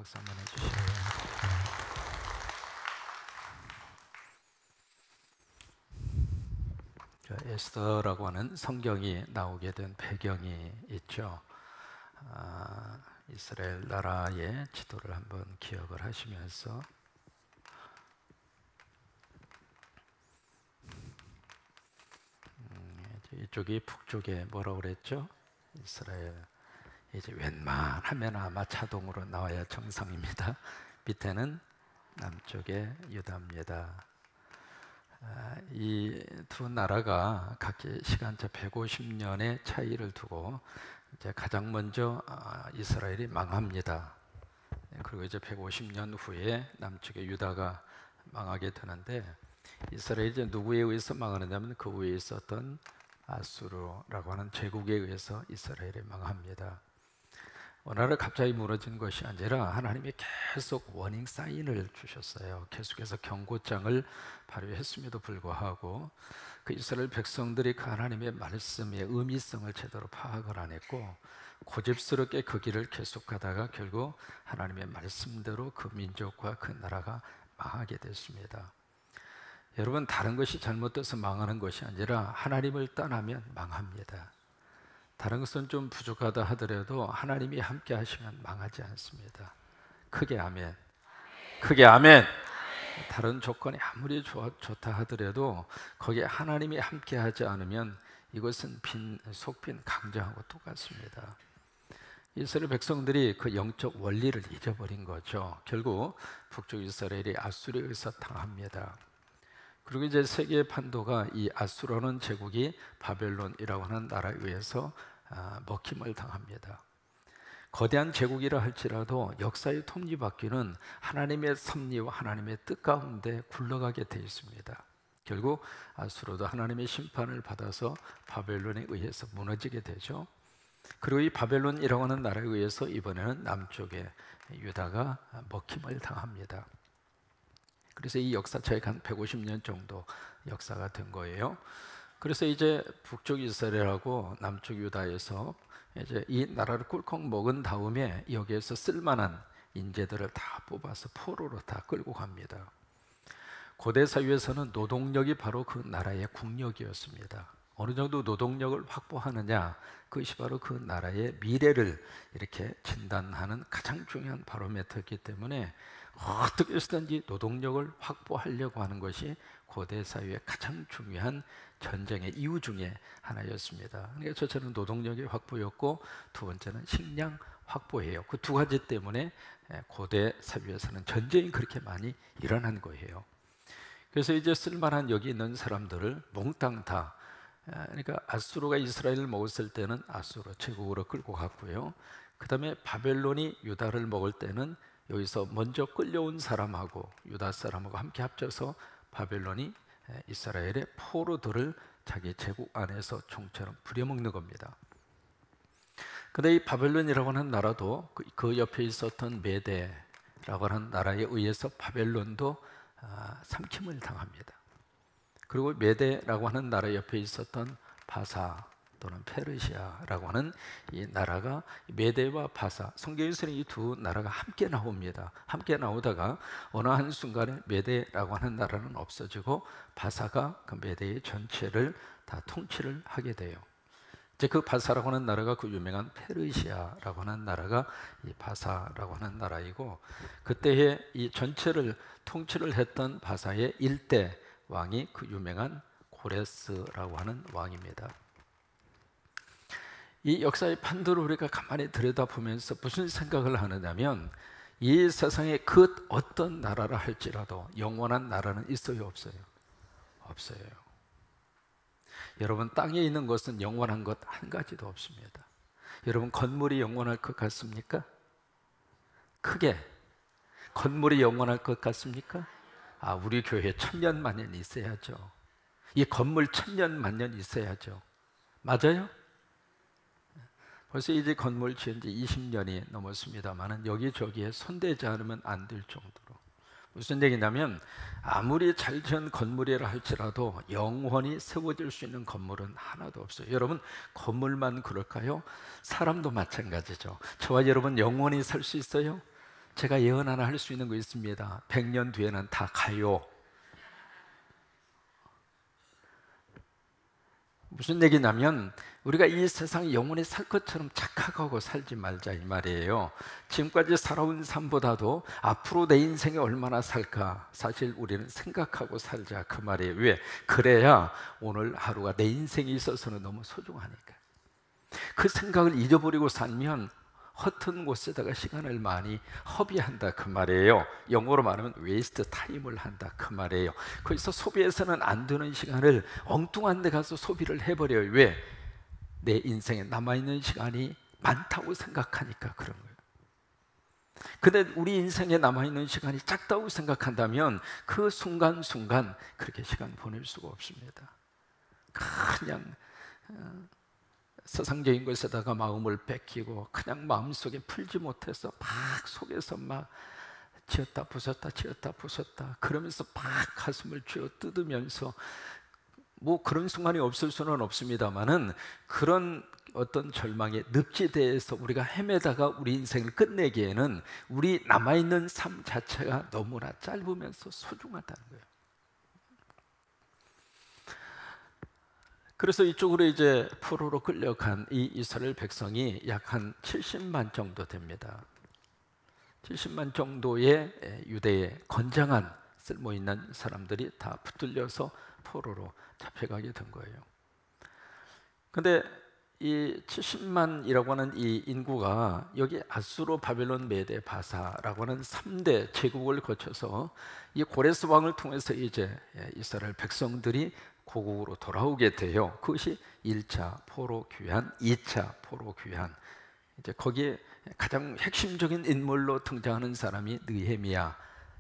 박수 한번 해주시고요. 에스더라고 하는 성경이 나오게 된 배경이 있죠. 이스라엘 나라의 지도를 한번 기억을 하시면서 이쪽이 북쪽에 뭐라고 그랬죠? 이스라엘. 이제 웬만하면 아마 자동으로 나와야 정상입니다. 밑에는 남쪽의 유다입니다. 이 두 나라가 각기 시간차 150년의 차이를 두고 이제 가장 먼저 이스라엘이 망합니다. 그리고 이제 150년 후에 남쪽의 유다가 망하게 되는데, 이스라엘이 이제 누구에 의해서 망하느냐면 그 위에 있었던 아수르라고 하는 제국에 의해서 이스라엘이 망합니다. 어느 날 갑자기 무너진 것이 아니라 하나님이 계속 워닝 사인을 주셨어요. 계속해서 경고장을 발휘했음에도 불구하고 그 이스라엘 백성들이 그 하나님의 말씀의 의미성을 제대로 파악을 안 했고 고집스럽게 그 길을 계속하다가 결국 하나님의 말씀대로 그 민족과 그 나라가 망하게 됐습니다. 여러분, 다른 것이 잘못돼서 망하는 것이 아니라 하나님을 떠나면 망합니다. 다른 것은 좀 부족하다 하더라도 하나님이 함께 하시면 망하지 않습니다. 크게 아멘. 크게 아멘. 다른 조건이 아무리 좋다 하더라도 거기에 하나님이 함께 하지 않으면 이것은 속빈 강정하고 똑같습니다. 이스라엘 백성들이 그 영적 원리를 잊어버린 거죠. 결국 북쪽 이스라엘이 아수르에 의해서 당합니다. 그리고 이제 세계의 판도가 이 아수르라는 제국이 바벨론이라고 하는 나라에 의해서 먹힘을 당합니다. 거대한 제국이라 할지라도 역사의 톱니바퀴는 하나님의 섭리와 하나님의 뜻 가운데 굴러가게 되어 있습니다. 결국 아수르도 하나님의 심판을 받아서 바벨론에 의해서 무너지게 되죠. 그리고 이 바벨론이라고 하는 나라에 의해서 이번에는 남쪽의 유다가 먹힘을 당합니다. 그래서 이 역사 차이가 한 150년 정도 역사가 된 거예요. 그래서 이제 북쪽 이스라엘하고 남쪽 유다에서 이제 이 나라를 꿀꺽 먹은 다음에 여기에서 쓸만한 인재들을 다 뽑아서 포로로 다 끌고 갑니다. 고대 사회에서는 노동력이 바로 그 나라의 국력이었습니다. 어느 정도 노동력을 확보하느냐, 그것이 바로 그 나라의 미래를 이렇게 진단하는 가장 중요한 바로미터이기 때문에 어떻게 해서든지 노동력을 확보하려고 하는 것이 고대 사회의 가장 중요한 전쟁의 이유 중에 하나였습니다. 그러니까 첫째는 노동력의 확보였고 두 번째는 식량 확보예요. 그 두 가지 때문에 고대 사회에서는 전쟁이 그렇게 많이 일어난 거예요. 그래서 이제 쓸만한 여기 있는 사람들을 몽땅 다, 그러니까 아수르가 이스라엘을 먹었을 때는 아수르 제국으로 끌고 갔고요. 그 다음에 바벨론이 유다를 먹을 때는 여기서 먼저 끌려온 사람하고 유다 사람하고 함께 합쳐서 바벨론이 이스라엘의 포로들을 자기 제국 안에서 총처럼 부려먹는 겁니다. 근데 이 바벨론이라고 하는 나라도 그 옆에 있었던 메대라고 하는 나라에 의해서 바벨론도 삼킴을 당합니다. 그리고 메대라고 하는 나라 옆에 있었던 바사 또는 페르시아라고 하는 이 나라가, 메대와 바사, 성경에서는 이 두 나라가 함께 나옵니다. 함께 나오다가 어느 한순간에 메대라고 하는 나라는 없어지고 바사가 그 메대의 전체를 다 통치를 하게 돼요. 이제 그 바사라고 하는 나라가 그 유명한 페르시아라고 하는 나라가 이 바사라고 하는 나라이고, 그때에 이 전체를 통치를 했던 바사의 일대 왕이 그 유명한 고레스라고 하는 왕입니다. 이 역사의 판도를 우리가 가만히 들여다보면서 무슨 생각을 하느냐면, 이 세상에 그 어떤 나라라 할지라도 영원한 나라는 있어요, 없어요? 없어요. 여러분, 땅에 있는 것은 영원한 것 한 가지도 없습니다. 여러분, 건물이 영원할 것 같습니까? 크게 건물이 영원할 것 같습니까? 우리 교회 천년만년 있어야죠. 이 건물 천년만년 있어야죠. 맞아요? 벌써 이제 건물 지은 지 20년이 넘었습니다만 여기저기에 손대지 않으면 안 될 정도로. 무슨 얘기냐면, 아무리 잘 지은 건물이라 할지라도 영원히 세워질 수 있는 건물은 하나도 없어요. 여러분, 건물만 그럴까요? 사람도 마찬가지죠. 저와 여러분 영원히 살 수 있어요? 제가 예언 하나 할 수 있는 거 있습니다. 100년 뒤에는 다 가요. 무슨 얘기냐면 우리가 이 세상 영원히 살 것처럼 착각하고 살지 말자 이 말이에요. 지금까지 살아온 삶보다도 앞으로 내 인생에 얼마나 살까 사실 우리는 생각하고 살자 그 말이에요. 왜? 그래야 오늘 하루가 내 인생에 있어서는 너무 소중하니까. 그 생각을 잊어버리고 살면 허튼 곳에다가 시간을 많이 허비한다 그 말이에요. 영어로 말하면 waste time을 한다 그 말이에요. 거기서 소비해서는 안 되는 시간을 엉뚱한 데 가서 소비를 해버려요. 왜? 내 인생에 남아있는 시간이 많다고 생각하니까 그런 거예요. 근데 우리 인생에 남아있는 시간이 작다고 생각한다면 그 순간순간 그렇게 시간 보낼 수가 없습니다. 그냥 세상적인 것에다가 마음을 뺏기고 그냥 마음속에 풀지 못해서 막 속에서 막 지었다 부쉈다 지었다 부쉈다 그러면서 막 가슴을 쥐어 뜯으면서 뭐 그런 순간이 없을 수는 없습니다만은 그런 어떤 절망의 늪지대에서 우리가 헤매다가 우리 인생을 끝내기에는 우리 남아있는 삶 자체가 너무나 짧으면서 소중하다는 거예요. 그래서 이쪽으로 이제 포로로 끌려간 이 이스라엘 백성이 약 한 70만 정도 됩니다. 70만 정도의 유대의 건장한 쓸모있는 사람들이 다 붙들려서 포로로 잡혀가게 된 거예요. 근데 이 70만이라고 하는 이 인구가 여기 아수르, 바벨론, 메데, 바사라고 하는 3대 제국을 거쳐서 이 고레스 왕을 통해서 이제 이스라엘 백성들이 고국으로 돌아오게 돼요. 그것이 1차 포로 귀환, 2차 포로 귀환. 이제 거기에 가장 핵심적인 인물로 등장하는 사람이 느헤미야,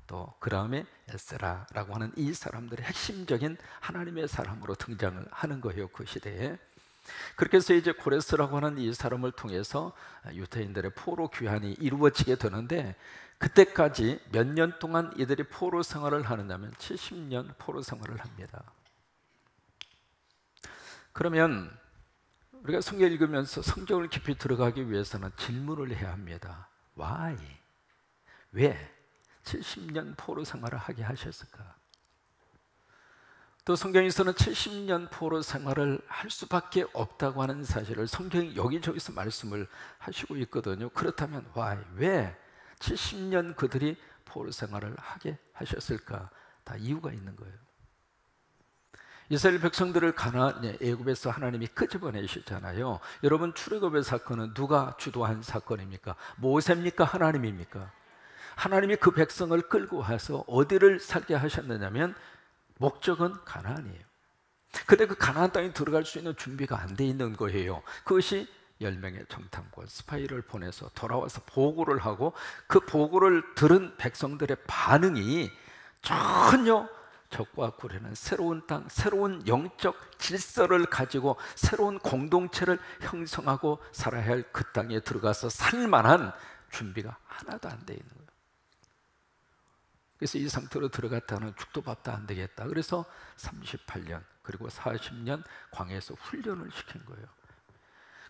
또 그 다음에 에스라라고 하는 이 사람들의 핵심적인 하나님의 사람으로 등장을 하는 거예요. 그 시대에. 그렇게 해서 이제 고레스라고 하는 이 사람을 통해서 유대인들의 포로 귀환이 이루어지게 되는데 그때까지 몇 년 동안 이들이 포로 생활을 하느냐면 70년 포로 생활을 합니다. 그러면 우리가 성경 읽으면서 성경을 깊이 들어가기 위해서는 질문을 해야 합니다. Why? 왜 70년 포로 생활을 하게 하셨을까? 또 성경에서는 70년 포로 생활을 할 수밖에 없다고 하는 사실을 성경이 여기저기서 말씀을 하시고 있거든요. 그렇다면 why? 왜 70년 그들이 포로 생활을 하게 하셨을까? 다 이유가 있는 거예요. 이스라엘 백성들을 애굽에서 하나님이 끄집어내셨잖아요. 여러분 출애굽의 사건은 누가 주도한 사건입니까? 모세입니까? 하나님입니까? 하나님이 그 백성을 끌고 와서 어디를 살게 하셨느냐면 목적은 가나안이에요. 근데 그 가나안 땅에 들어갈 수 있는 준비가 안 돼 있는 거예요. 그것이 10명의 정탐관 스파이를 보내서 돌아와서 보고를 하고 그 보고를 들은 백성들의 반응이 전혀 적과 구려는 새로운 땅, 새로운 영적 질서를 가지고 새로운 공동체를 형성하고 살아야 할 그 땅에 들어가서 살 만한 준비가 하나도 안 돼 있는 거예요. 그래서 이 상태로 들어갔다는 죽도 밥도 안 되겠다. 그래서 38년 그리고 40년 광야에서 훈련을 시킨 거예요.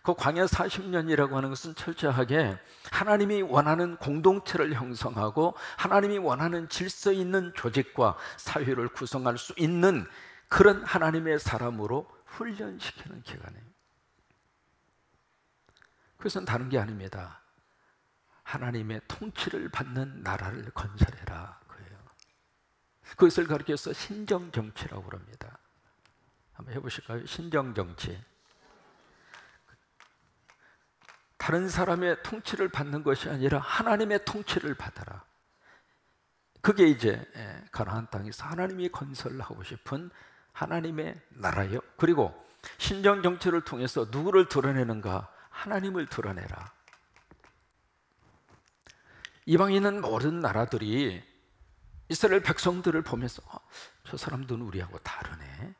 그 광야 40년이라고 하는 것은 철저하게 하나님이 원하는 공동체를 형성하고 하나님이 원하는 질서 있는 조직과 사회를 구성할 수 있는 그런 하나님의 사람으로 훈련시키는 기간이에요. 그것은 다른 게 아닙니다. 하나님의 통치를 받는 나라를 건설해라 그예요. 그것을 가리켜서 신정정치라고 합니다. 한번 해보실까요? 신정정치. 다른 사람의 통치를 받는 것이 아니라 하나님의 통치를 받아라. 그게 이제 가나안 땅에서 하나님이 건설하고 싶은 하나님의 나라예요. 그리고 신정 정치를 통해서 누구를 드러내는가? 하나님을 드러내라. 이방에 있는 모든 나라들이 이스라엘 백성들을 보면서 저 사람들은 우리하고 다르네.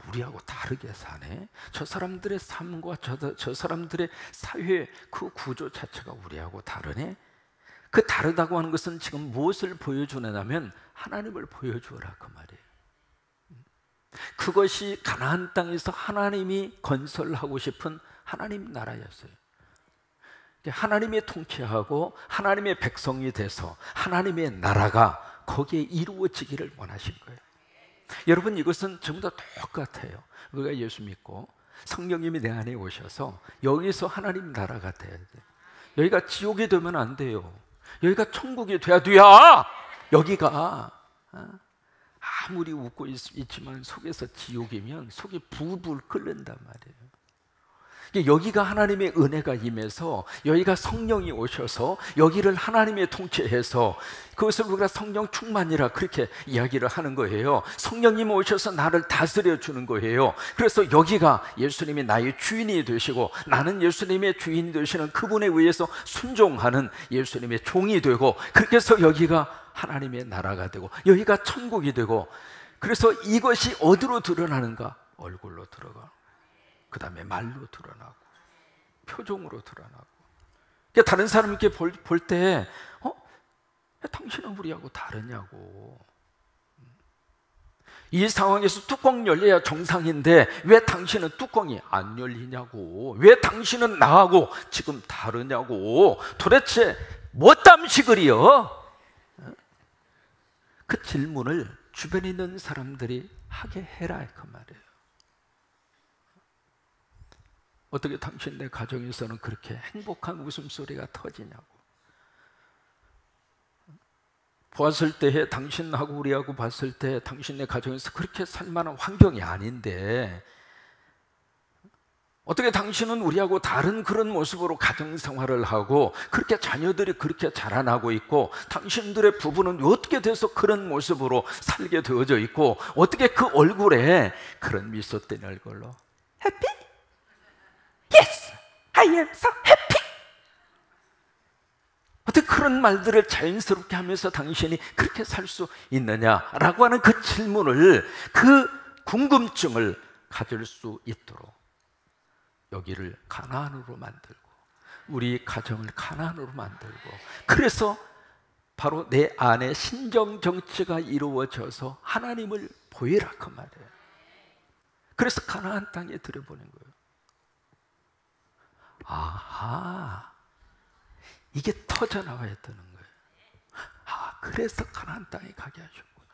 우리하고 다르게 사네. 저 사람들의 삶과 저 사람들의 사회 그 구조 자체가 우리하고 다르네. 그 다르다고 하는 것은 지금 무엇을 보여주느냐면 하나님을 보여주어라 그 말이에요. 그것이 가나안 땅에서 하나님이 건설하고 싶은 하나님 나라였어요. 하나님의 통치하고 하나님의 백성이 돼서 하나님의 나라가 거기에 이루어지기를 원하신 거예요. 여러분, 이것은 전부 다 똑같아요. 우리가 예수 믿고 성령님이 내 안에 오셔서 여기서 하나님 나라가 돼야 돼요. 여기가 지옥이 되면 안 돼요. 여기가 천국이 돼야 돼요. 여기가 아무리 웃고 있지만 속에서 지옥이면 속이 불불 끓는단 말이에요. 여기가 하나님의 은혜가 임해서 여기가 성령이 오셔서 여기를 하나님의 통치해서 그것을 우리가 성령 충만이라 그렇게 이야기를 하는 거예요. 성령님 오셔서 나를 다스려 주는 거예요. 그래서 여기가 예수님이 나의 주인이 되시고 나는 예수님의 주인이 되시는 그분에 의해서 순종하는 예수님의 종이 되고, 그렇게 해서 여기가 하나님의 나라가 되고 여기가 천국이 되고, 그래서 이것이 어디로 드러나는가? 얼굴로 들어가, 그 다음에 말로 드러나고 표정으로 드러나고. 그러니까 다른 사람에게 볼 때 당신은 우리하고 다르냐고. 이 상황에서 뚜껑 열려야 정상인데 왜 당신은 뚜껑이 안 열리냐고. 왜 당신은 나하고 지금 다르냐고. 도대체 뭐 땀시그리여? 그 질문을 주변에 있는 사람들이 하게 해라 그 말이에요. 어떻게 당신네 가정에서는 그렇게 행복한 웃음소리가 터지냐고. 보았을 때 당신하고 우리하고 봤을 때 당신네 가정에서 그렇게 살만한 환경이 아닌데 어떻게 당신은 우리하고 다른 그런 모습으로 가정생활을 하고 그렇게 자녀들이 그렇게 자라나고 있고 당신들의 부부는 어떻게 돼서 그런 모습으로 살게 되어져 있고 어떻게 그 얼굴에 그런 미소 뜬 얼굴로 해피? Yes, I am so happy. 어떻게 그런 말들을 자연스럽게 하면서 당신이 그렇게 살 수 있느냐라고 하는 그 질문을, 그 궁금증을 가질 수 있도록 여기를 가나안으로 만들고 우리 가정을 가나안으로 만들고, 그래서 바로 내 안에 신정정치가 이루어져서 하나님을 보이라 그 말이에요. 그래서 가나안 땅에 들여보낸 거예요. 아하, 이게 터져 나와야 되는 거예요. 그래서 가나안 땅에 가게 하셨구나.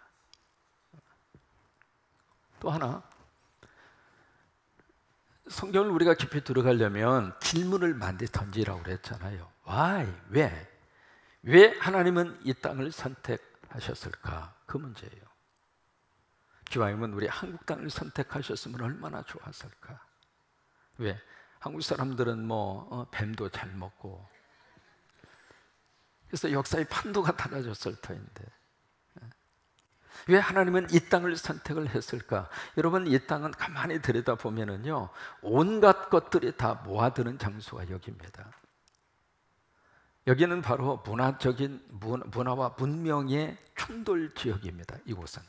또 하나, 성경을 우리가 깊이 들어가려면 질문을 많이 던지라고 그랬잖아요. Why? 왜 하나님은 이 땅을 선택하셨을까? 그 문제예요. 기왕이면 우리 한국 땅을 선택하셨으면 얼마나 좋았을까? 왜? 한국 사람들은 뱀도 잘 먹고 그래서 역사의 판도가 달라졌을 터인데 왜 하나님은 이 땅을 선택을 했을까? 여러분, 이 땅은 가만히 들여다보면은요 온갖 것들이 다 모아드는 장소가 여기입니다. 여기는 바로 문화와 문명의 충돌 지역입니다. 이곳은.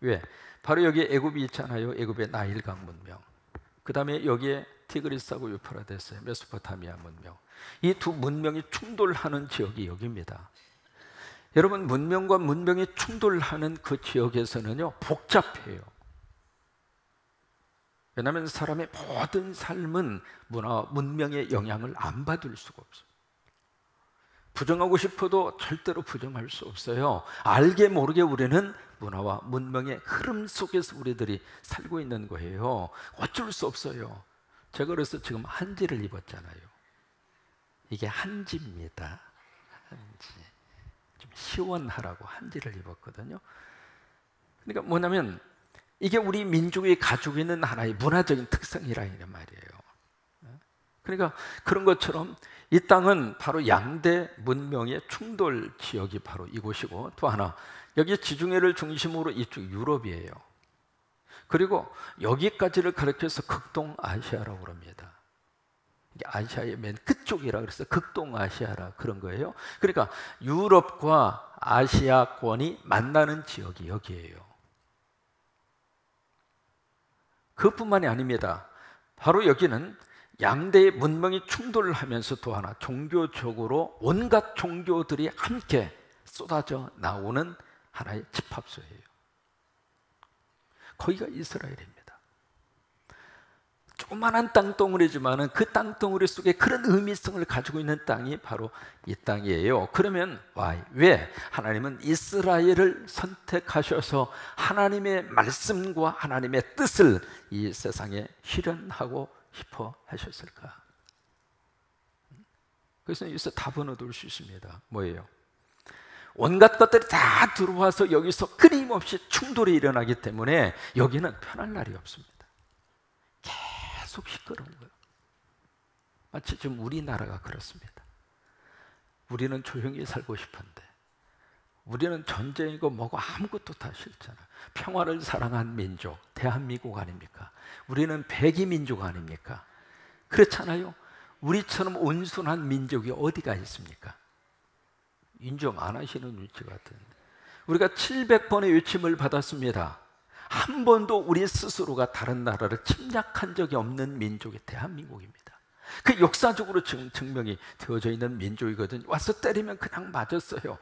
왜? 바로 여기 애굽이 있잖아요. 애굽의 나일강 문명, 그 다음에 여기에 티그리스하고 유프라데스, 메소포타미아 문명, 이 두 문명이 충돌하는 지역이 여기입니다. 여러분, 문명과 문명이 충돌하는 그 지역에서는요 복잡해요. 왜냐하면 사람의 모든 삶은 문화와 문명의 영향을 안 받을 수가 없어요. 부정하고 싶어도 절대로 부정할 수 없어요. 알게 모르게 우리는 문화와 문명의 흐름 속에서 우리들이 살고 있는 거예요. 어쩔 수 없어요. 제가 그래서 지금 한지를 입었잖아요. 이게 한지입니다. 한지. 좀 시원하라고 한지를 입었거든요. 그러니까 뭐냐면 이게 우리 민족이 가지고 있는 하나의 문화적인 특성이라 이런 말이에요. 그러니까 그런 것처럼 이 땅은 바로 양대 문명의 충돌 지역이 바로 이곳이고, 또 하나 여기 지중해를 중심으로 이쪽 유럽이에요. 그리고 여기까지를 가리켜서 극동아시아라고 그럽니다. 이게 아시아의 맨 끝쪽이라 그래서 극동아시아라 그런 거예요. 그러니까 유럽과 아시아권이 만나는 지역이 여기예요. 그것뿐만이 아닙니다. 바로 여기는 양대의 문명이 충돌하면서 또 하나 종교적으로 온갖 종교들이 함께 쏟아져 나오는 하나의 집합소예요. 거기가 이스라엘입니다. 조그만한 땅덩어리지만은 그 땅덩어리 속에 그런 의미성을 가지고 있는 땅이 바로 이 땅이에요. 그러면 왜 하나님은 이스라엘을 선택하셔서 하나님의 말씀과 하나님의 뜻을 이 세상에 실현하고 싶어 하셨을까? 그래서 여기서 답은 얻을 수 있습니다. 뭐예요? 온갖 것들이 다 들어와서 여기서 끊임없이 충돌이 일어나기 때문에 여기는 편할 날이 없습니다. 계속 시끄러운 거예요. 마치 지금 우리나라가 그렇습니다. 우리는 조용히 살고 싶은데, 우리는 전쟁이고 뭐고 아무것도 다 싫잖아. 평화를 사랑한 민족, 대한민국 아닙니까? 우리는 백이민족 아닙니까? 그렇잖아요. 우리처럼 온순한 민족이 어디가 있습니까? 인정 안 하시는 위치 같은데, 우리가 700번의 외침을 받았습니다. 한 번도 우리 스스로가 다른 나라를 침략한 적이 없는 민족이 대한민국입니다. 그 역사적으로 지금 증명이 되어져 있는 민족이거든요. 와서 때리면 그냥 맞았어요.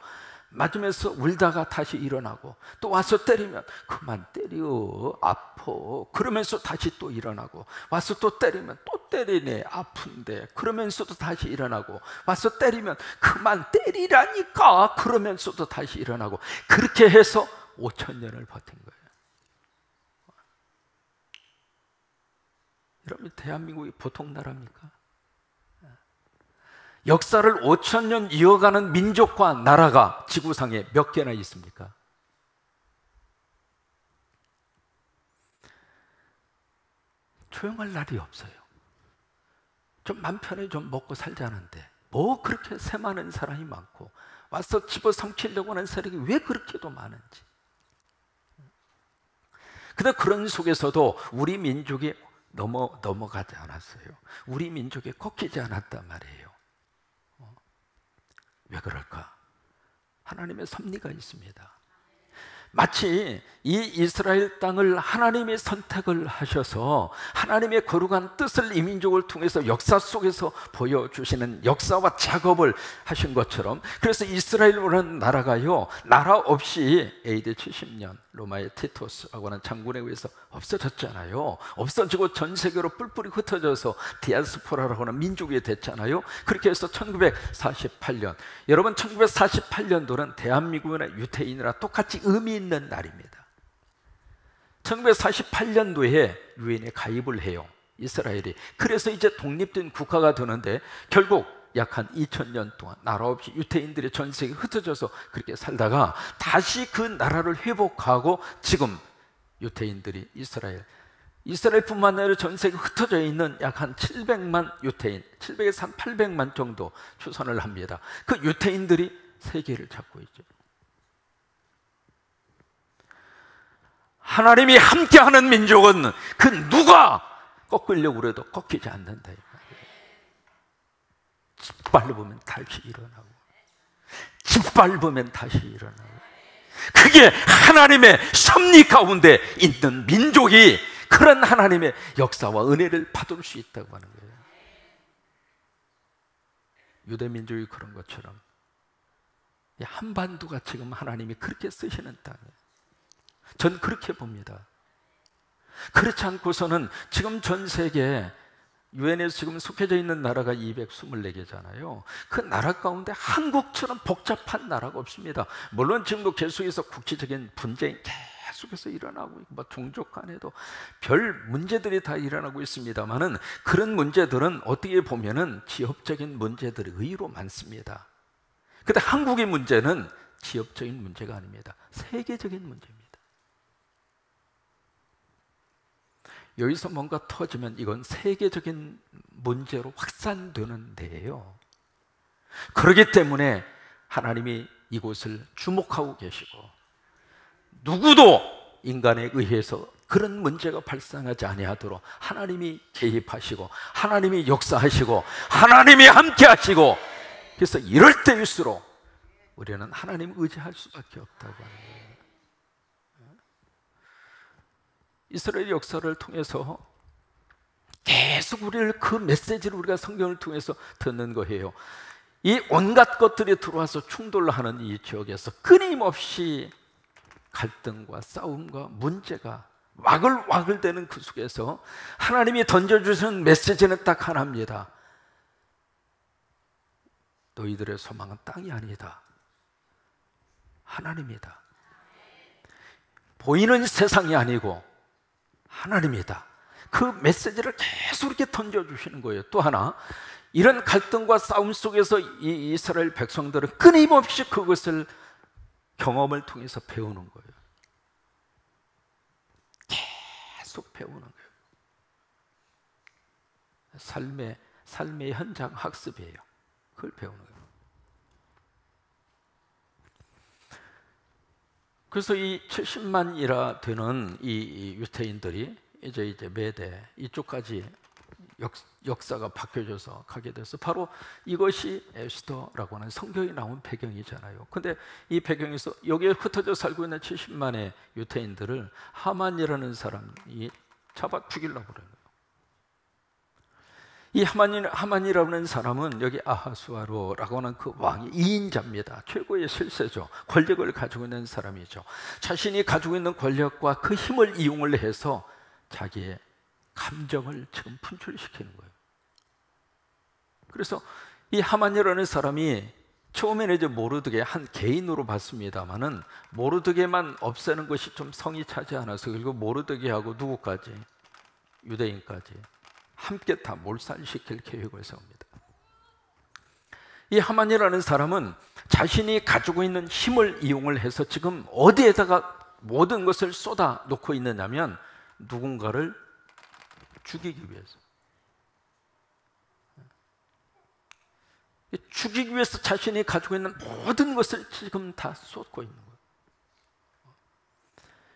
맞으면서 울다가 다시 일어나고, 또 와서 때리면 그만 때려 아파 그러면서 다시 또 일어나고, 와서 또 때리면 또 때리네 아픈데 그러면서도 다시 일어나고, 와서 때리면 그만 때리라니까 그러면서도 다시 일어나고, 그렇게 해서 5,000년을 버틴 거예요. 여러분, 대한민국이 보통 나라입니까? 역사를 5,000년 이어가는 민족과 나라가 지구상에 몇 개나 있습니까? 조용할 날이 없어요. 좀 맘 편히 좀 먹고 살자는데 뭐 그렇게 새 많은 사람이 많고, 와서 집어삼키려고 하는 세력이 왜 그렇게도 많은지. 근데 그런 속에서도 우리 민족이 넘어가지 않았어요. 우리 민족이 꺾이지 않았단 말이에요. 왜 그럴까? 하나님의 섭리가 있습니다. 마치 이 이스라엘 땅을 하나님이 선택을 하셔서 하나님의 거룩한 뜻을 이 민족을 통해서 역사 속에서 보여주시는 역사와 작업을 하신 것처럼, 그래서 이스라엘이라는 나라가요, 나라 없이 AD 70년 로마의 티토스라고 하는 장군에 의해서 없어졌잖아요. 없어지고 전 세계로 뿔뿔이 흩어져서 디아스포라라고 하는 민족이 됐잖아요. 그렇게 해서 1948년, 여러분 1948년도는 대한민국이나 유태인이나 똑같이 의미 있는 날입니다. 1948년도에 유엔에 가입을 해요, 이스라엘이. 그래서 이제 독립된 국가가 되는데, 결국 약 한 2000년 동안 나라 없이 유태인들이 전 세계에 흩어져서 그렇게 살다가 다시 그 나라를 회복하고, 지금 유태인들이 이스라엘뿐만 아니라 전 세계에 흩어져 있는 약 한 700만 유태인, 700에서 한 800만 정도 추산을 합니다. 그 유태인들이 세계를 잡고 있죠. 하나님이 함께하는 민족은 그 누가 꺾으려고 해도 꺾이지 않는다. 짓밟으면 다시 일어나고, 짓밟으면 다시 일어나고, 그게 하나님의 섭리 가운데 있는 민족이 그런 하나님의 역사와 은혜를 받을 수 있다고 하는 거예요. 유대 민족이 그런 것처럼 한반도가 지금 하나님이 그렇게 쓰시는 땅이에요. 전 그렇게 봅니다. 그렇지 않고서는 지금 전 세계 유엔에서 지금 속해져 있는 나라가 224개잖아요. 그 나라 가운데 한국처럼 복잡한 나라가 없습니다. 물론 지금도 계속해서 국제적인 분쟁이 계속해서 일어나고 있고, 뭐 종족 간에도 별 문제들이 다 일어나고 있습니다만은, 그런 문제들은 어떻게 보면은 지역적인 문제들이 의외로 많습니다. 근데 한국의 문제는 지역적인 문제가 아닙니다. 세계적인 문제입니다. 여기서 뭔가 터지면 이건 세계적인 문제로 확산되는 데예요. 그렇기 때문에 하나님이 이곳을 주목하고 계시고, 누구도 인간에 의해서 그런 문제가 발생하지 아니하도록 하나님이 개입하시고, 하나님이 역사하시고, 하나님이 함께 하시고, 그래서 이럴 때일수록 우리는 하나님 의지할 수밖에 없다고 하는 거예요. 이스라엘 역사를 통해서 계속 우리를 그 메시지를 우리가 성경을 통해서 듣는 거예요. 이 온갖 것들이 들어와서 충돌하는 이 지역에서 끊임없이 갈등과 싸움과 문제가 와글와글대는 그 속에서 하나님이 던져주신 메시지는 딱 하나입니다. 너희들의 소망은 땅이 아니다, 하나님이다. 보이는 세상이 아니고 하나님이다. 그 메시지를 계속 이렇게 던져주시는 거예요. 또 하나, 이런 갈등과 싸움 속에서 이 이스라엘 백성들은 끊임없이 그것을 경험을 통해서 배우는 거예요. 계속 배우는 거예요. 삶의 현장 학습이에요. 그걸 배우는 거예요. 그래서 이 70만이라 되는 이 유대인들이 이제 메대 이쪽까지 역사가 바뀌어져서 가게 돼서 바로 이것이 에스더라고 하는 성경이 나온 배경이잖아요. 근데 이 배경에서 여기에 흩어져 살고 있는 70만의 유대인들을 하만이라는 사람이 잡아 죽이려고 그러는 거예요. 이 하만이라는 사람은 여기 아하수아로라고 하는 그 왕의 2인자입니다. 최고의 실세죠. 권력을 가지고 있는 사람이죠. 자신이 가지고 있는 권력과 그 힘을 이용을 해서 자기의 감정을 지금 분출시키는 거예요. 그래서 이 하만이라는 사람이 처음에는 이제 모르드게 한 개인으로 봤습니다만은 모르드게만 없애는 것이 좀 성이 차지 않아서 그리고 모르드게하고 누구까지? 유대인까지 함께 다 몰살시킬 계획을 세웁니다. 이 하만이라는 사람은 자신이 가지고 있는 힘을 이용을 해서 지금 어디에다가 모든 것을 쏟아 놓고 있느냐면 누군가를 죽이기 위해서. 죽이기 위해서 자신이 가지고 있는 모든 것을 지금 다 쏟고 있는 거예요.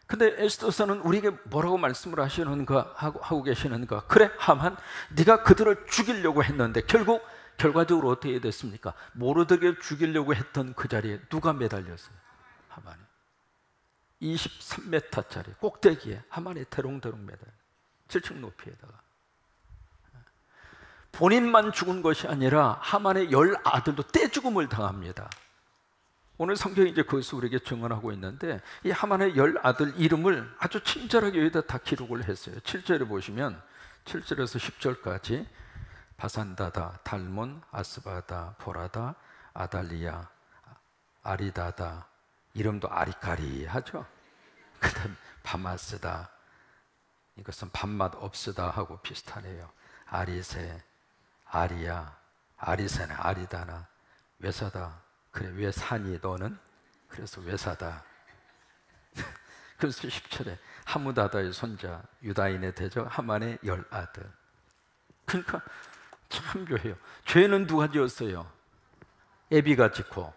근데 에스더서는 우리에게 뭐라고 말씀을 하시는가 하고 계시는가? 그래, 하만, 네가 그들을 죽이려고 했는데 결국 결과적으로 어떻게 됐습니까? 모르드게 죽이려고 했던 그 자리에 누가 매달렸어요? 하만이. 23m짜리 꼭대기에 하만이 대롱대롱 매달려 7층 높이에다가. 본인만 죽은 것이 아니라 하만의 10 아들도 떼죽음을 당합니다. 오늘 성경이 이제 그것을 우리에게 증언하고 있는데 이 하만의 10 아들 이름을 아주 친절하게 여기다 다 기록을 했어요. 7절에 보시면 7절에서 10절까지 바산다다, 달몬, 아스바다, 보라다, 아달리아, 아리다다, 이름도 아리까리하죠. 그 다음 바마스다, 이것은 밥맛 없으다 하고 비슷하네요. 아리세, 아리야, 아리세나 아리다나, 외사다. 그래, 왜 사니 너는? 그래서 외사다. 그래서 10절에 하무다다의 손자 유다인의 대적 하만의 10 아들. 그러니까 참 묘해요. 죄는 누가 지었어요? 애비가 짓고,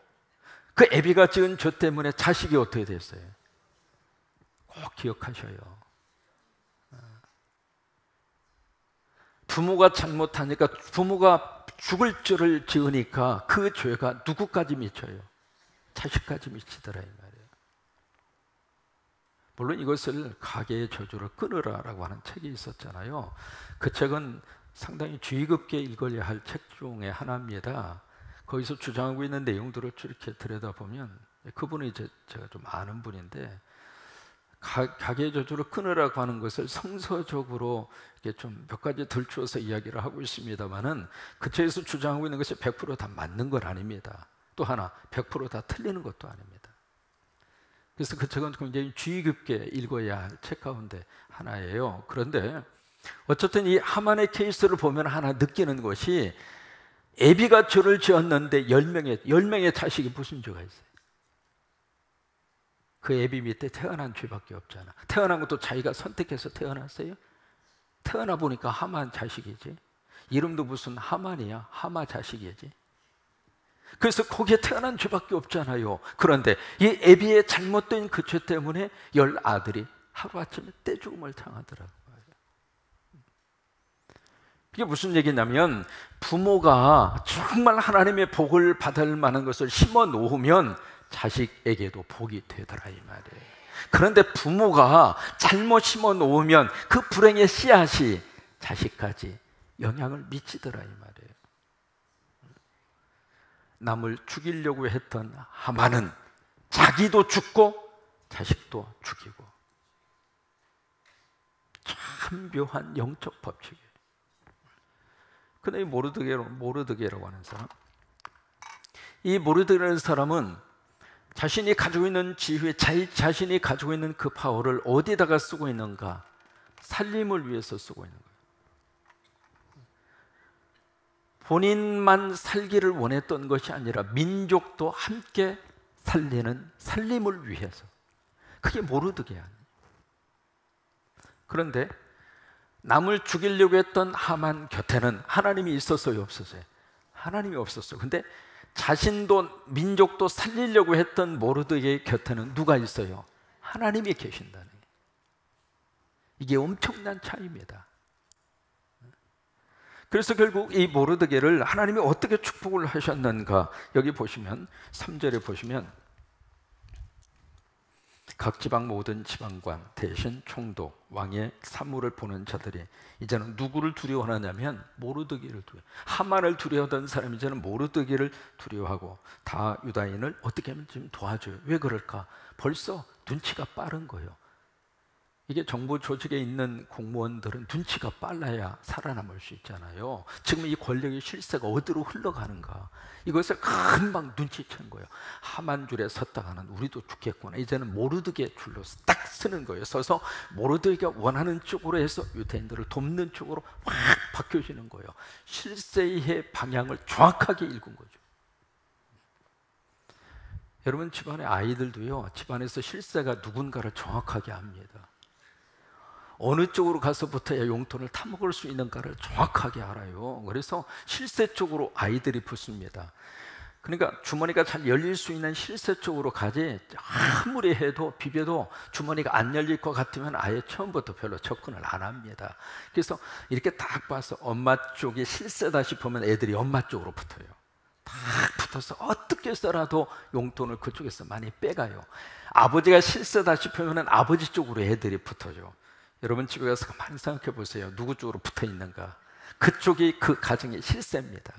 그 애비가 지은 죄 때문에 자식이 어떻게 됐어요? 꼭 기억하셔요. 부모가 잘못하니까, 부모가 죽을 죄를 지으니까 그 죄가 누구까지 미쳐요? 자식까지 미치더라 이 말이에요. 물론 이것을 가계의 저주를 끊으라라고 하는 책이 있었잖아요. 그 책은 상당히 주의 깊게 읽어야 할 책 중에 하나입니다. 거기서 주장하고 있는 내용들을 이렇게 들여다보면 그분은 이제 제가 좀 아는 분인데 가계의 저주를 끊으라고 하는 것을 성서적으로 이렇게 좀 몇 가지 들추어서 이야기를 하고 있습니다만은 그 책에서 주장하고 있는 것이 100% 다 맞는 건 아닙니다. 또 하나 100% 다 틀리는 것도 아닙니다. 그래서 그 책은 굉장히 주의 깊게 읽어야 할 책 가운데 하나예요. 그런데 어쨌든 이 하만의 케이스를 보면 하나 느끼는 것이 애비가 죄를 지었는데 10명의 자식이 무슨 죄가 있어요? 그 애비 밑에 태어난 죄밖에 없잖아. 태어난 것도 자기가 선택해서 태어났어요? 태어나 보니까 하만 자식이지. 이름도 무슨 하만이야? 하마 자식이지. 그래서 거기에 태어난 죄밖에 없잖아요. 그런데 이 애비의 잘못된 그 죄 때문에 10 아들이 하루아침에 떼죽음을 당하더라고요. 이게 무슨 얘기냐면 부모가 정말 하나님의 복을 받을 만한 것을 심어 놓으면 자식에게도 복이 되더라 이 말이에요. 그런데 부모가 잘못 심어 놓으면 그 불행의 씨앗이 자식까지 영향을 미치더라 이 말이에요. 남을 죽이려고 했던 하만은 자기도 죽고 자식도 죽이고, 참교한 영적 법칙이에요. 근데 이 모르드게라고 하는 사람, 이 모르드게라는 사람은 자신이 가지고 있는 지휘, 자신이 가지고 있는 그 파워를 어디다가 쓰고 있는가? 살림을 위해서 쓰고 있는 거예요. 본인만 살기를 원했던 것이 아니라 민족도 함께 살리는 살림을 위해서. 그게 모르드게야. 그런데 남을 죽이려고 했던 하만 곁에는 하나님이 있었어요, 없었어요? 하나님이 없었어요. 근데 자신도 민족도 살리려고 했던 모르드게의 곁에는 누가 있어요? 하나님이 계신다는 거예요. 이게 엄청난 차이입니다. 그래서 결국 이 모르드게를 하나님이 어떻게 축복을 하셨는가? 여기 보시면 3절에 보시면 각 지방 모든 지방관 대신 총독 왕의 사무를 보는 자들이 이제는 누구를 두려워하냐면 모르드게를 두려워. 하만을 두려워하던 사람이 이제는 모르드게를 두려워하고 다 유다인을 어떻게 하면 좀 도와줘요. 왜 그럴까? 벌써 눈치가 빠른 거예요. 이게 정부 조직에 있는 공무원들은 눈치가 빨라야 살아남을 수 있잖아요. 지금 이 권력의 실세가 어디로 흘러가는가, 이것을 금방 눈치챈 거예요. 하만 줄에 섰다가는 우리도 죽겠구나. 이제는 모르드게 줄로 딱 쓰는 거예요. 서서 모르드게가 원하는 쪽으로 해서 유대인들을 돕는 쪽으로 확 바뀌어지는 거예요. 실세의 방향을 정확하게 읽은 거죠. 여러분 집안의 아이들도요, 집안에서 실세가 누군가를 정확하게 압니다. 어느 쪽으로 가서부터야 용돈을 타먹을 수 있는가를 정확하게 알아요. 그래서 실세 쪽으로 아이들이 붙습니다. 그러니까 주머니가 잘 열릴 수 있는 실세 쪽으로 가지, 아무리 해도 비벼도 주머니가 안 열릴 것 같으면 아예 처음부터 별로 접근을 안 합니다. 그래서 이렇게 딱 봐서 엄마 쪽이 실세다 싶으면 애들이 엄마 쪽으로 붙어요. 딱 붙어서 어떻게 해서라도 용돈을 그쪽에서 많이 빼가요. 아버지가 실세다 싶으면 아버지 쪽으로 애들이 붙어요. 여러분 집에 가서 가만히 생각해 보세요. 누구 쪽으로 붙어 있는가? 그쪽이 그 가정의 실세입니다.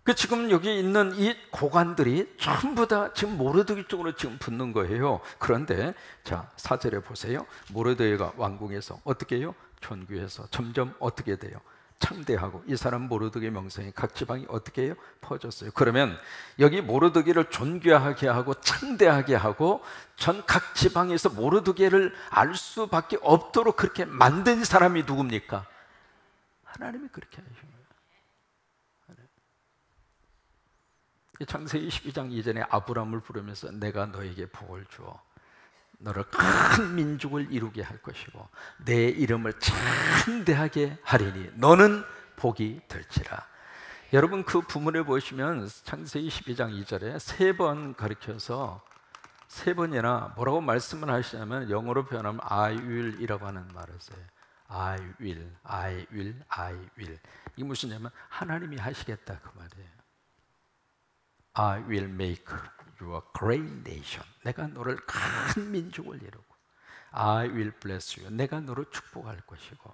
그 지금 여기 있는 이 고관들이 전부 다 지금 모르드게 쪽으로 지금 붙는 거예요. 그런데 자 4절에 보세요. 모르드게가 왕궁에서 어떻게 해요? 존귀해서 점점 어떻게 돼요? 창대하고 이 사람 모르드게 명성이 각 지방이 어떻게 해요? 퍼졌어요. 그러면 여기 모르드게를 존귀하게 하고 창대하게 하고 전 각 지방에서 모르드게를 알 수밖에 없도록 그렇게 만든 사람이 누굽니까? 하나님이 그렇게 하신 거예요. 창세기 12장 이전에 아브라함을 부르면서 내가 너에게 복을 주어 너를 큰 민족을 이루게 할 것이고 내 이름을 창대하게 하리니 너는 복이 될지라. 여러분 그 부문을 보시면 창세기 12장 2절에 3번 가르쳐서 3번이나 뭐라고 말씀을 하시냐면 영어로 표현하면 I will 이라고 하는 말을 써요. I will, I will, I will. 이게 무슨 얘기냐면 하나님이 하시겠다 그 말이에요. I will make you a great nation. 내가 너를 큰 민족을 이루고 I will bless you. 내가 너를 축복할 것이고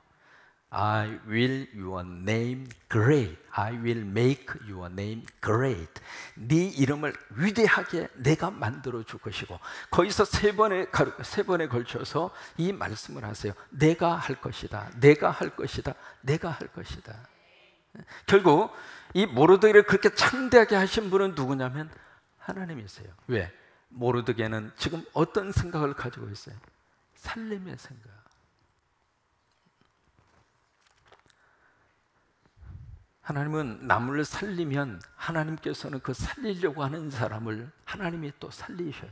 I will your name great. I will make your name great. 네 이름을 위대하게 내가 만들어 줄 것이고 거기서 세 번에 걸쳐서 이 말씀을 하세요. 내가 할 것이다. 내가 할 것이다. 내가 할 것이다. 결국 이 모르드게를 그렇게 창대하게 하신 분은 누구냐면 하나님이세요. 왜? 모르드게는 지금 어떤 생각을 가지고 있어요? 살림의 생각. 하나님은 남을 살리면 하나님께서는 그 살리려고 하는 사람을 하나님이 또 살리셔요.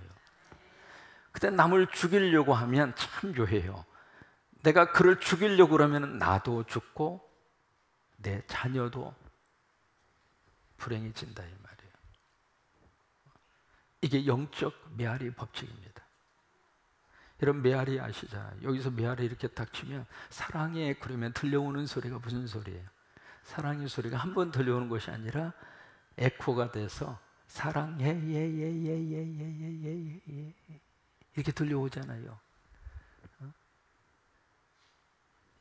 그때 남을 죽이려고 하면 참 묘해요. 내가 그를 죽이려고 그러면 나도 죽고 내 자녀도 불행해진다 이 말이에요. 이게 영적 메아리 법칙입니다. 여러분 메아리 아시잖아요. 여기서 메아리 이렇게 딱 치면 사랑해 그러면 들려오는 소리가 무슨 소리예요? 사랑의 소리가 한 번 들려오는 것이 아니라 에코가 돼서 사랑해 예예예예예예예 이렇게 들려오잖아요.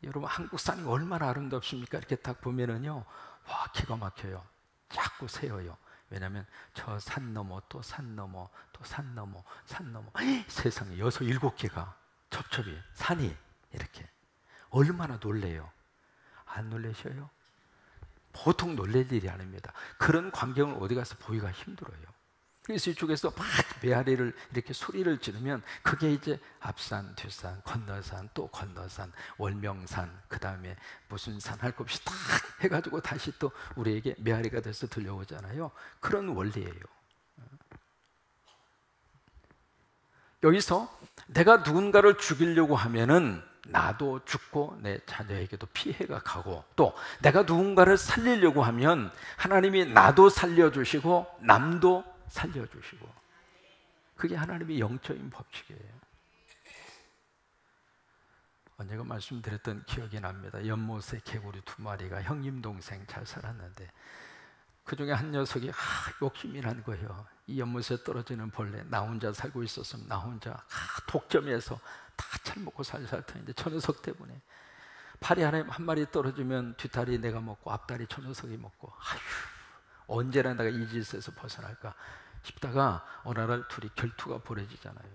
여러분 한국 산이 얼마나 아름답습니까? 이렇게 딱 보면은요, 와 기가 막혀요. 자꾸 새어요. 왜냐하면 저 산 넘어 또 산 넘어 또 산 넘어 산 넘어 세상에 6, 7개가 접촉이 산이 이렇게. 얼마나 놀래요? 안 놀라셔요? 보통 놀랄 일이 아닙니다. 그런 광경을 어디 가서 보기가 힘들어요. 그래서 이쪽에서 막 메아리를 이렇게 소리를 지르면 그게 이제 앞산, 뒷산, 건너산, 또 건너산, 월명산, 그 다음에 무슨 산 할 것 없이 딱 해가지고 다시 또 우리에게 메아리가 돼서 들려오잖아요. 그런 원리예요. 여기서 내가 누군가를 죽이려고 하면은 나도 죽고 내 자녀에게도 피해가 가고, 또 내가 누군가를 살리려고 하면 하나님이 나도 살려주시고 남도 살려주시고, 그게 하나님의 영적인 법칙이에요. 언제가 말씀드렸던 기억이 납니다. 연못에 개구리 2마리가 형님 동생 잘 살았는데 그 중에 한 녀석이 욕심이 난 거예요. 이 연못에 떨어지는 벌레, 나 혼자 살고 있었으면 나 혼자 독점해서 다 잘 먹고 살살 텐데 저 녀석 때문에 파리 한 마리 떨어지면 뒷다리 내가 먹고 앞다리 저 녀석이 먹고, 아휴, 언제나 내가 이 짓에서 벗어날까 싶다가 어느 날 둘이 결투가 벌어지잖아요.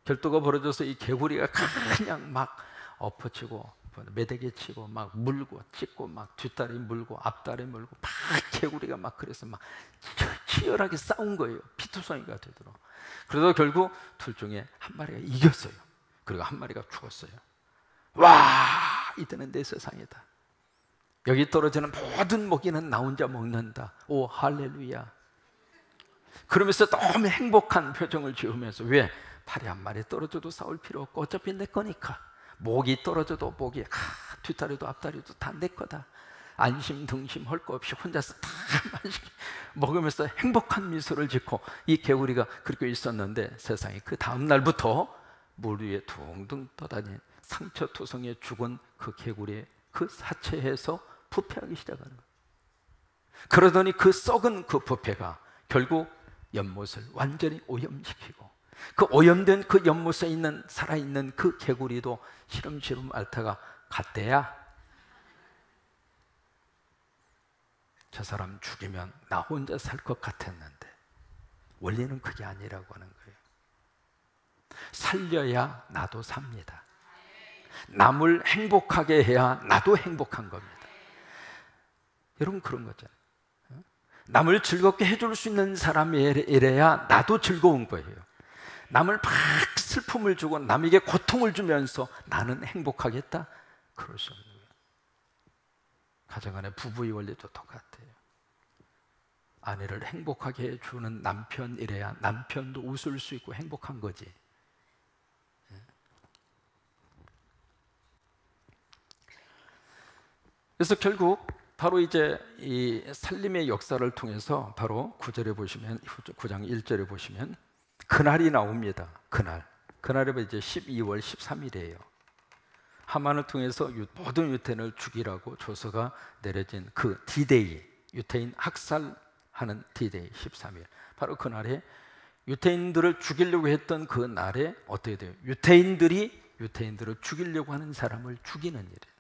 결투가 벌어져서 이 개구리가 그냥 막 엎어치고 매대기 치고 막 물고 찢고 막 뒷다리 물고 앞다리 물고 막 개구리가 막 그래서 막 치열하게 싸운 거예요. 피투성이가 되도록. 그러다 결국 둘 중에 한 마리가 이겼어요. 그리고 한 마리가 죽었어요. 와, 이때는 내 세상이다. 여기 떨어지는 모든 먹이는 나 혼자 먹는다. 오, 할렐루야. 그러면서 너무 행복한 표정을 지으면서, 왜? 파리 한 마리 떨어져도 싸울 필요 없고 어차피 내 거니까. 목이 떨어져도 목이, 뒷다리도 앞다리도 다 내 거다. 안심 등심 할 거 없이 혼자서 다 먹으면서 행복한 미소를 짓고 이 개구리가 그렇게 있었는데, 세상에 그 다음 날부터 물 위에 둥둥 떠다닌 상처투성에 죽은 그 개구리의 그 사체에서 부패하기 시작하는 거예요. 그러더니 그 썩은 그 부패가 결국 연못을 완전히 오염시키고, 그 오염된 그 연못에 있는 살아있는 그 개구리도 시름시름 앓다가 갔대야, 저 사람 죽이면 나 혼자 살 것 같았는데 원리는 그게 아니라고 하는 거예요. 살려야 나도 삽니다. 남을 행복하게 해야 나도 행복한 겁니다. 여러분, 그런 거잖아요. 남을 즐겁게 해줄 수 있는 사람이 이래야 나도 즐거운 거예요. 남을 막 슬픔을 주고 남에게 고통을 주면서 나는 행복하겠다? 그럴 수 없는 거예요. 가정 안에 부부의 원리도 똑같아요. 아내를 행복하게 해주는 남편이래야 남편도 웃을 수 있고 행복한 거지. 그래서 결국 바로 이제 이 살림의 역사를 통해서 바로 9절에 보시면, 9장 1절에 보시면 그날이 나옵니다. 그날이 이제 12월 13일이에요. 하만을 통해서 모든 유태인을 죽이라고 조서가 내려진 그 디데이, 유태인 학살하는 디데이 13일. 바로 그날에 유태인들을 죽이려고 했던 그 날에 어떻게 돼요? 유태인들을 죽이려고 하는 사람을 죽이는 일이에요.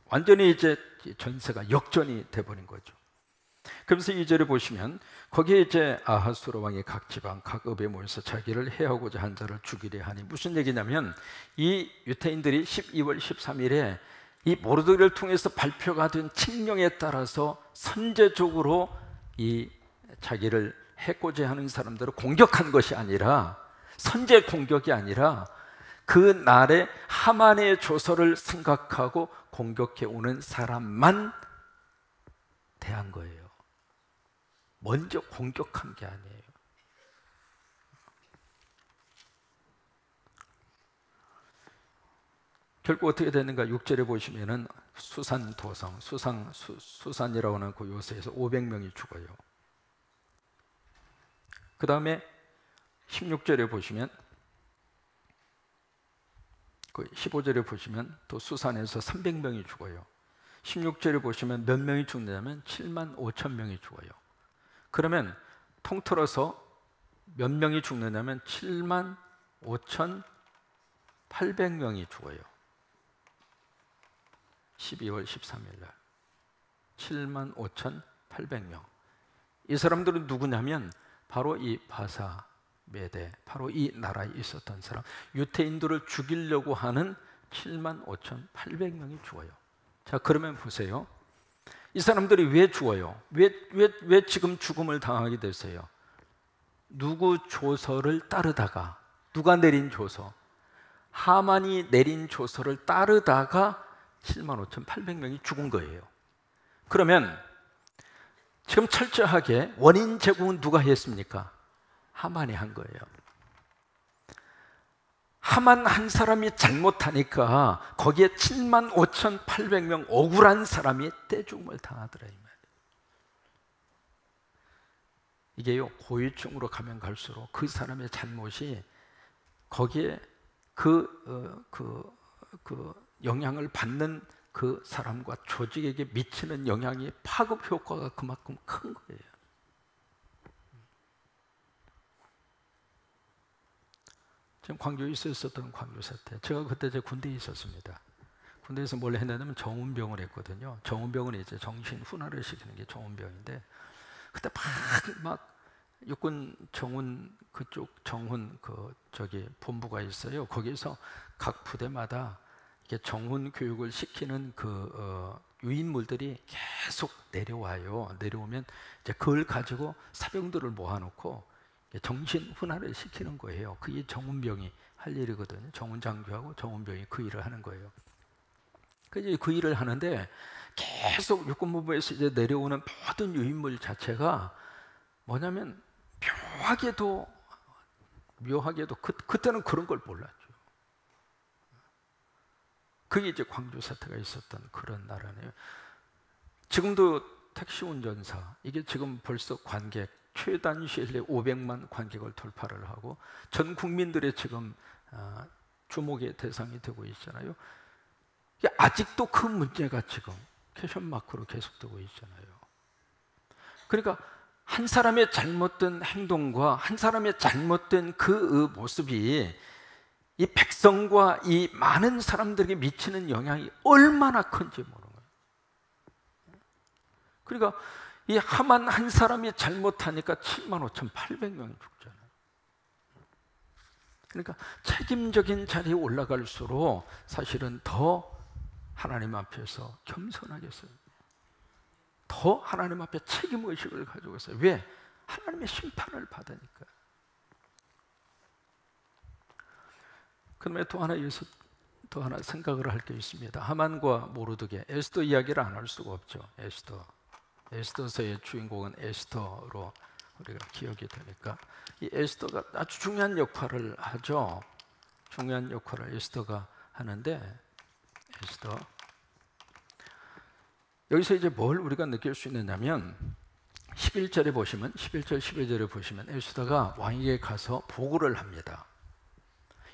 완전히 이제 전세가 역전이 돼버린 거죠. 그러면서 2절에 보시면 거기에 이제 아하수르 왕이 각 지방 각 읍에 모여서 자기를 해하고자 한 자를 죽이려 하니, 무슨 얘기냐면 이 유태인들이 12월 13일에 이 모르드게를 통해서 발표가 된 칙령에 따라서 선제적으로 이 자기를 해코지 하는 사람들을 공격한 것이 아니라, 선제 공격이 아니라 그 날에 하만의 조서를 생각하고 공격해 오는 사람만 대한 거예요. 먼저 공격한 게 아니에요. 결국 어떻게 되는가? 6절에 보시면은 수산 도성, 수산이라고 하는 그 요새에서 500명이 죽어요. 그 다음에 16절에 보시면, 그 15절에 보시면 또 수산에서 300명이 죽어요. 16절에 보시면 몇 명이 죽느냐면 7만 5천 명이 죽어요. 그러면 통틀어서 몇 명이 죽느냐면 7만 5천 800명이 죽어요. 12월 13일 날 7만 5천 800명. 이 사람들은 누구냐면 바로 이 바사, 메대, 바로 이 나라에 있었던 사람, 유태인들을 죽이려고 하는 75,800명이 죽어요. 자, 그러면 보세요. 이 사람들이 왜 죽어요? 왜 지금 죽음을 당하게 됐어요? 누구 조서를 따르다가, 누가 내린 조서? 하만이 내린 조서를 따르다가 75,800명이 죽은 거예요. 그러면 지금 철저하게 원인 제공은 누가 했습니까? 하만이 한 거예요. 하만 한 사람이 잘못하니까 거기에 75,800명 억울한 사람이 떼죽음을 당하더라 이 말이에요. 이게요, 고위층으로 가면 갈수록 그 사람의 잘못이 거기에 그 영향을 받는 그 사람과 조직에게 미치는 영향이 파급 효과가 그만큼 큰 거예요. 지금 광주에 있었던 광주 사태, 제가 그때 제 군대에 있었습니다. 군대에서 뭘 했냐면 정운병을 했거든요. 정운병은 이제 정신 훈화를 시키는 게 정운병인데, 그때 막 육군 정운 그쪽 정훈 본부가 있어요. 거기서 각 부대마다 이렇게 정훈 교육을 시키는 유인물들이 계속 내려와요. 내려오면 이제 그걸 가지고 사병들을 모아놓고 정신 훈화를 시키는 거예요. 그게 정운병이 할 일이거든요. 정운장교하고 정운병이 그 일을 하는 거예요. 그래서 그 일을 하는데 계속 육군본부에서 이제 내려오는 모든 유인물 자체가 뭐냐면 묘하게도 그때는 그런 걸 몰랐죠. 그게 이제 광주 사태가 있었던 그런 나라네요. 지금도 택시 운전사, 이게 지금 벌써 관객 최단 시일 내에 500만 관객을 돌파를 하고 전 국민들의 지금 주목의 대상이 되고 있잖아요. 아직도 그 문제가 지금 퀘션 마크로 계속되고 있잖아요. 그러니까 한 사람의 잘못된 행동과 한 사람의 잘못된 그 모습이 이 백성과 이 많은 사람들에게 미치는 영향이 얼마나 큰지 모르는 거예요. 그러니까 이 하만 한 사람이 잘못하니까 75,800명이 죽잖아요. 그러니까 책임적인 자리에 올라갈수록 사실은 더 하나님 앞에서 겸손하겠어요. 더 하나님 앞에 책임의식을 가지고 있어요. 왜? 하나님의 심판을 받으니까. 그다음에 또 하나 생각을 할 게 있습니다. 하만과 모르드게, 에스더 이야기를 안 할 수가 없죠. 에스더서의 주인공은 에스더로 우리가 기억이 되니까 이 에스더가 아주 중요한 역할을 하죠. 중요한 역할을 에스더가 하는데, 에스더 여기서 이제 뭘 우리가 느낄 수 있느냐면 11절에 보시면 11절 12절에 보시면 에스더가 왕에게 가서 보고를 합니다.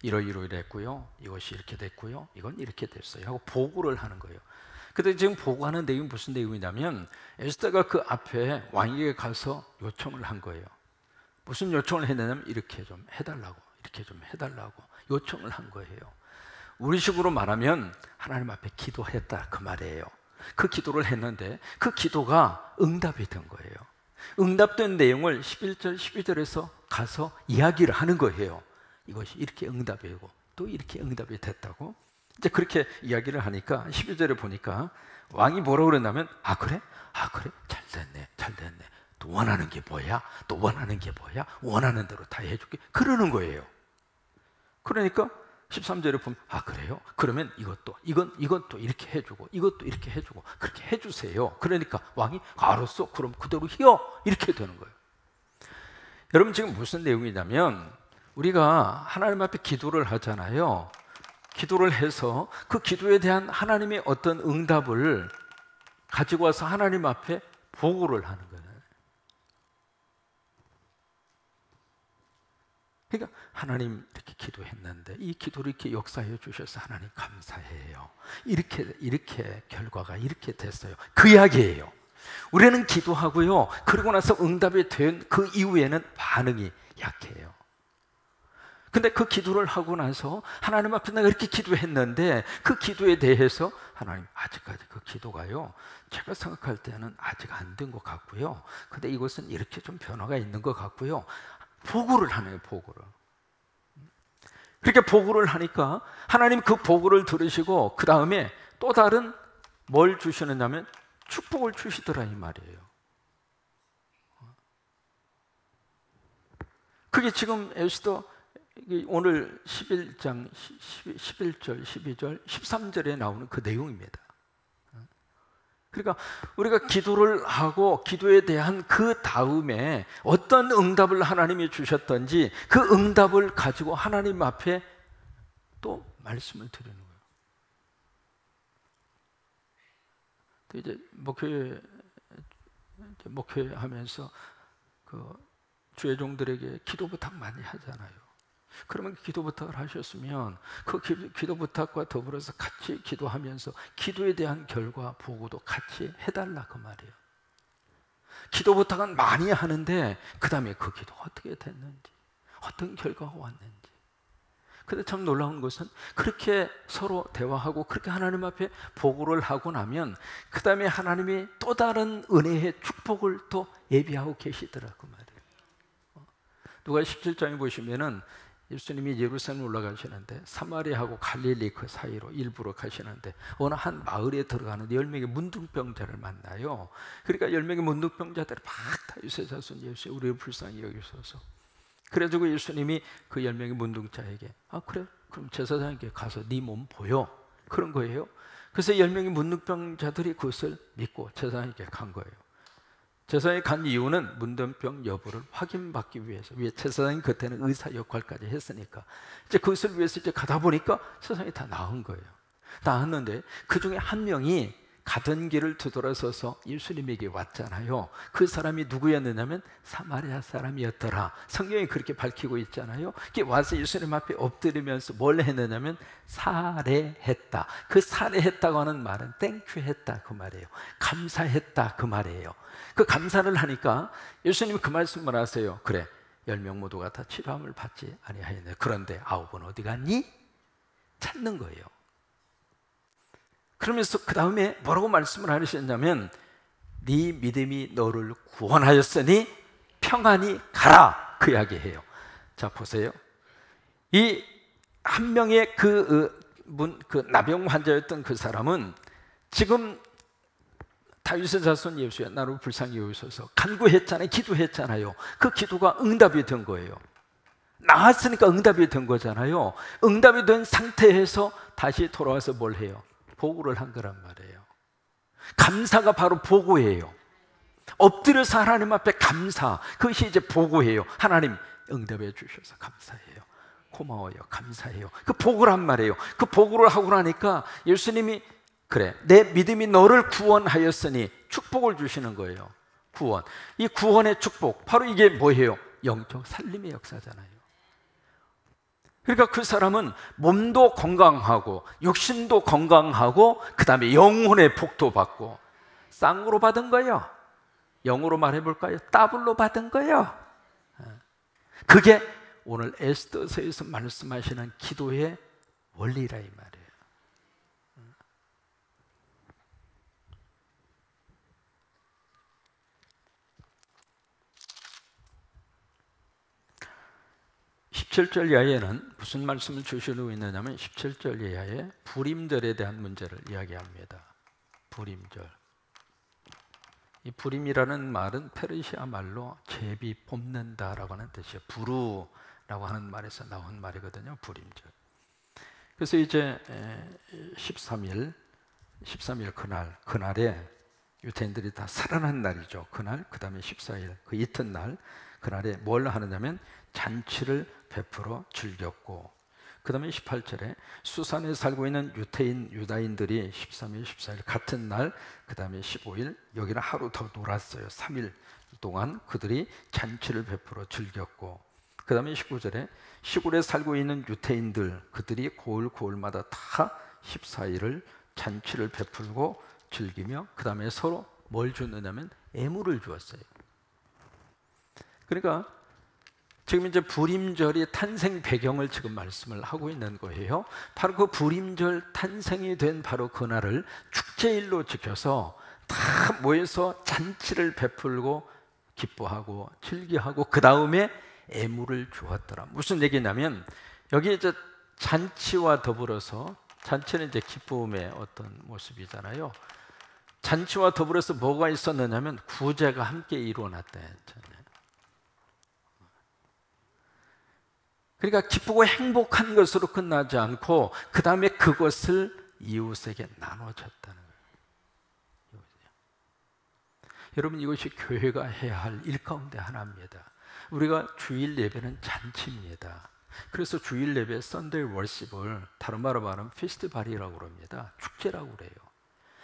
이러이러했고요, 이것이 이렇게 됐고요, 이건 이렇게 됐어요 하고 보고를 하는 거예요. 근데 지금 보고하는 내용이 무슨 내용이냐면 에스더가 그 앞에 왕에게 가서 요청을 한 거예요. 무슨 요청을 했냐면 이렇게 좀 해달라고, 이렇게 좀 해달라고 요청을 한 거예요. 우리식으로 말하면 하나님 앞에 기도했다 그 말이에요. 그 기도를 했는데 그 기도가 응답이 된 거예요. 응답된 내용을 11절 12절에서 가서 이야기를 하는 거예요. 이것이 이렇게 응답이고 또 이렇게 응답이 됐다고. 이제 그렇게 이야기를 하니까 12절에 보니까 왕이 뭐라고 그랬냐면 그래? 잘 됐네 또 원하는 게 뭐야? 원하는 대로 다 해줄게 그러는 거예요. 그러니까 13절에 보면 그래요? 그러면 이건 또 이렇게 해주고 이것도 이렇게 해주고 그렇게 해주세요. 그러니까 왕이 알았어 그럼 그대로 해요 이렇게 되는 거예요. 여러분 지금 무슨 내용이냐면 우리가 하나님 앞에 기도를 하잖아요. 기도를 해서 그 기도에 대한 하나님의 어떤 응답을 가지고 와서 하나님 앞에 보고를 하는 거예요. 그러니까 하나님 이렇게 기도했는데 이 기도를 이렇게 역사해 주셔서 하나님 감사해요. 이렇게 결과가 이렇게 됐어요. 그 이야기예요. 우리는 기도하고요. 그러고 나서 응답이 된 그 이후에는 반응이 약해요. 근데 그 기도를 하고 나서 하나님 앞에 내가 이렇게 기도했는데 그 기도에 대해서 하나님 아직까지 그 기도가요 제가 생각할 때는 아직 안 된 것 같고요. 근데 이것은 이렇게 좀 변화가 있는 것 같고요. 보고를 하네요. 보고를. 그렇게 보고를 하니까 하나님 그 보고를 들으시고 그 다음에 또 다른 뭘 주시느냐면 축복을 주시더라 이 말이에요. 그게 지금 에스더 오늘 11장 11절, 12절, 13절에 나오는 그 내용입니다. 그러니까 우리가 기도를 하고 기도에 대한 그 다음에 어떤 응답을 하나님이 주셨던지 그 응답을 가지고 하나님 앞에 또 말씀을 드리는 거예요. 또 이제 목회하면서 그 주의 종들에게 기도 부탁 많이 하잖아요. 그러면 기도 부탁을 하셨으면 그 기도 부탁과 더불어서 같이 기도하면서 기도에 대한 결과 보고도 같이 해달라 그 말이에요. 기도 부탁은 많이 하는데 그 다음에 그 기도가 어떻게 됐는지, 어떤 결과가 왔는지. 근데 참 놀라운 것은 그렇게 서로 대화하고 그렇게 하나님 앞에 보고를 하고 나면 그 다음에 하나님이 또 다른 은혜의 축복을 또 예비하고 계시더라 그 말이에요. 누가 17장에 보시면은 예수님이 예루살렘 올라가시는데 사마리아하고 갈릴리 그 사이로 일부러 가시는데 어느 한 마을에 들어가는데 10명의 문둥병자를 만나요. 그러니까 10명의 문둥병자들이 막 다 유세자손 예수 우리를 불쌍히 여기소서. 그래가지고 예수님이 그 10명의 문둥자에게 그래 그럼 제사장에게 가서 네 몸 보여 그런 거예요. 그래서 10명의 문둥병자들이 그것을 믿고 제사장에게 간 거예요. 제사장에 간 이유는 문둥병 여부를 확인받기 위해서. 왜 제사장이 그때는 의사 역할까지 했으니까 이제 그것을 위해서 이제 가다 보니까 세상이 다 나은 거예요. 나았는데 그 중에 한 명이 가던 길을 뒤돌아서서 예수님에게 왔잖아요. 그 사람이 누구였느냐면 사마리아 사람이었더라. 성경이 그렇게 밝히고 있잖아요. 이게 와서 예수님 앞에 엎드리면서 뭘 했느냐면 살해했다. 그 살해했다고 하는 말은 땡큐했다 그 말이에요. 감사했다 그 말이에요. 그 감사를 하니까 예수님이 그 말씀을 하세요. 그래 10명 모두가 다 치료함을 받지 아니하였네. 그런데 9은 어디 갔니? 찾는 거예요. 그러면서 그 다음에 뭐라고 말씀을 하셨냐면 네 믿음이 너를 구원하였으니 평안히 가라 그 이야기해요. 자 보세요. 이 한 명의 그 나병 환자였던 그 사람은 지금 다윗의 자손 예수야 나를 불쌍히 여기소서 간구했잖아요. 기도했잖아요. 그 기도가 응답이 된 거예요. 나았으니까 응답이 된 거잖아요. 응답이 된 상태에서 다시 돌아와서 뭘 해요? 보고를 한 거란 말이에요. 감사가 바로 보고예요. 엎드려서 하나님 앞에 감사, 그것이 이제 보고예요. 하나님 응답해 주셔서 감사해요. 고마워요. 감사해요. 그 보고란 말이에요. 그 보고를 하고 나니까 예수님이 그래 내 믿음이 너를 구원하였으니 축복을 주시는 거예요. 구원. 이 구원의 축복 바로 이게 뭐예요? 영적 살림의 역사잖아요. 그러니까 그 사람은 몸도 건강하고 육신도 건강하고 그 다음에 영혼의 복도 받고 쌍으로 받은 거예요. 영어로 말해볼까요? 더블로 받은 거예요. 그게 오늘 에스더서에서 말씀하시는 기도의 원리라 이 말이에요. 17절 이하에는 무슨 말씀을 주시고 있느냐면 17절 이하에 불임절에 대한 문제를 이야기합니다. 불임절. 이 불임이라는 말은 페르시아 말로 제비 뽑는다라고 하는 뜻이에요. 부루라고 하는 말에서 나온 말이거든요. 불임절. 그래서 이제 13일 그날에 유대인들이 다 살아난 날이죠. 그날, 그 다음에 14일 그 이튿날 그날에 뭘 하느냐면 잔치를 베풀어 즐겼고, 그 다음에 18절에 수산에 살고 있는 유다인들이 13일, 14일 같은 날, 그 다음에 15일 여기는 하루 더 놀았어요. 3일 동안 그들이 잔치를 베풀어 즐겼고, 그 다음에 19절에 시골에 살고 있는 유대인들 그들이 고을마다 다 14일을 잔치를 베풀고 즐기며 그 다음에 서로 뭘 줬느냐면 애물을 주었어요. 그러니까 지금 이제 불임절이 탄생 배경을 지금 말씀을 하고 있는 거예요. 바로 그 불임절 탄생이 된 바로 그날을 축제일로 지켜서 다 모여서 잔치를 베풀고 기뻐하고 즐기하고 그 다음에 애물을 주었더라. 무슨 얘기냐면 여기 이제 잔치와 더불어서, 잔치는 이제 기쁨의 어떤 모습이잖아요. 잔치와 더불어서 뭐가 있었느냐면 구제가 함께 이루어났다 했잖아요. 그러니까 기쁘고 행복한 것으로 끝나지 않고 그 다음에 그것을 이웃에게 나눠줬다는 거예요. 여러분, 이것이 교회가 해야 할 일 가운데 하나입니다. 우리가 주일 예배는 잔치입니다. 그래서 주일 예배 썬데이 월십을 다른 말로 말하면 페스티벌이라고 그럽니다. 축제라고 그래요.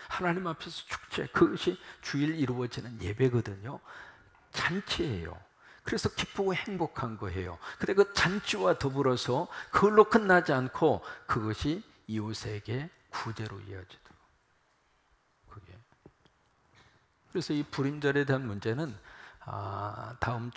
하나님 앞에서 축제, 그것이 주일 이루어지는 예배거든요. 잔치예요. 그래서 기쁘고 행복한 거예요. 근데 그 잔치와 더불어서 그걸로 끝나지 않고 그것이 이웃에게 구제로 이어지도록. 그게. 그래서 이 불임절에 대한 문제는 다음